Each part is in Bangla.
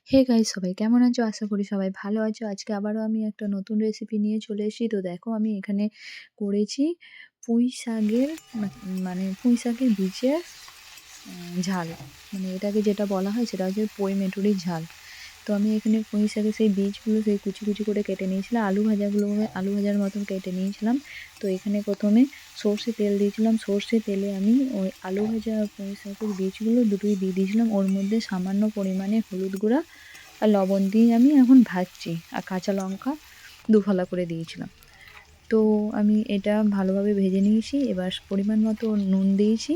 হে গাইস, সবাই কেমন আছো? আশা করি সবাই ভালো আছো। আজকে আবারও আমি একটা নতুন রেসিপি নিয়ে চলে এসেছি। তো দেখো আমি এখানে করেছি পুঁই শাকের মানে পুঁই শাকের বীজের ঝাল। মানে এটাকে যেটা বলা হয় সেটা হচ্ছে পই মেটুরির ঝাল। তো আমি এখানে পুঁই শাকের সেই বীজগুলো সেই কুচি কুচি করে কেটে নিয়েছিলাম। আলু ভাজার মতন কেটে নিয়েছিলাম। তো এখানে প্রথমে সর্ষে তেল দিয়েছিলাম। সর্ষে তেলে আমি ওই আলু ভাজা আর পুঁই শাকের বীজগুলো দুটোই দিয়ে দিয়েছিলাম। ওর মধ্যে সামান্য পরিমাণে হলুদ গুঁড়া আর লবণ দিয়ে আমি এখন ভাজছি। আর কাঁচা লঙ্কা দুফালা করে দিয়েছিলাম। তো আমি এটা ভালোভাবে ভেজে নিয়েছি। এবার পরিমাণ মতো নুন দিয়েছি।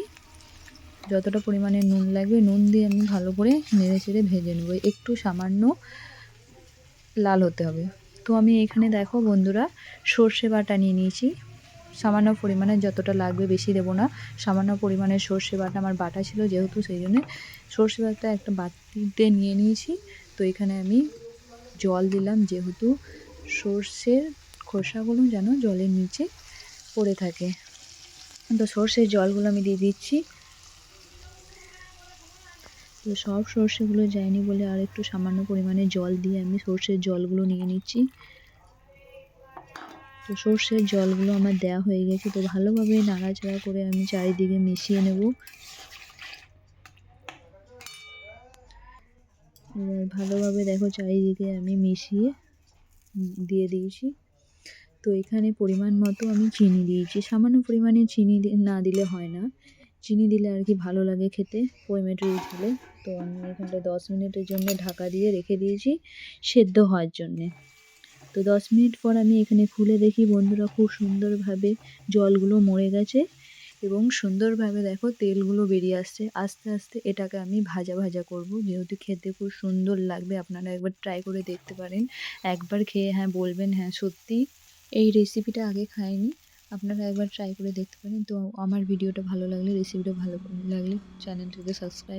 যতটা পরিমাণে নুন লাগবে নুন দিয়ে আমি ভালো করে নেড়েচেড়ে ভেজে নেব। একটু সামান্য লাল হতে হবে। তো আমি এখানে দেখো বন্ধুরা সর্ষে বাটা নিয়ে নিয়েছি। সামান্য পরিমাণে যতটা লাগবে, বেশি দেবো না। সামান্য পরিমাণে সর্ষে বাটা আমার বাটা ছিল যেহেতু, সেই জন্যে সর্ষে বাটা একটা বাটিতে নিয়ে নিয়েছি। তো এখানে আমি জল দিলাম, যেহেতু সর্ষের খোসাগুলো যেন জলের নিচে পড়ে থাকে। তো সর্ষের জলগুলো আমি দিয়ে দিচ্ছি। তো সব সর্ষেগুলো যায়নি বলে আর একটু সামান্য পরিমাণে জল দিয়ে আমি সর্ষের জলগুলো নিয়ে নিচ্ছি। তো সর্ষের জলগুলো আমার দেওয়া হয়ে গেছে। তো ভালোভাবে নাড়াচাড়া করে আমি চারিদিকে মিশিয়ে নেব। ভালোভাবে দেখো চারিদিকে আমি মিশিয়ে দিয়ে দিয়েছি। তো এখানে পরিমাণ মতো আমি চিনি দিয়েছি। সামান্য পরিমাণে চিনি না দিলে হয় না, চিনি দিলে আর কি ভালো লাগে খেতে পই মেটুরি ঝালে। তো আমি এখানটা 10 মিনিটের জন্য ঢাকা দিয়ে রেখে দিয়েছি সেদ্ধ হওয়ার জন্যে। তো 10 মিনিট পর আমি এখানে খুলে দেখি বন্ধুরা, খুব সুন্দরভাবে জলগুলো মরে গেছে এবং সুন্দরভাবে দেখো তেলগুলো বেরিয়ে আসছে। আস্তে আস্তে এটাকে আমি ভাজা ভাজা করব, যেহেতু খেতে খুব সুন্দর লাগবে। আপনারা একবার ট্রাই করে দেখতে পারেন। একবার খেয়ে হ্যাঁ বলবেন হ্যাঁ সত্যি এই রেসিপিটা আগে খাইনি। আপনারা একবার ট্রাই করে দেখতে পারেন। তো আমার ভিডিওটা ভালো লাগলে, রেসিপিটা ভালো লাগলে চ্যানেলটিকে সাবস্ক্রাইব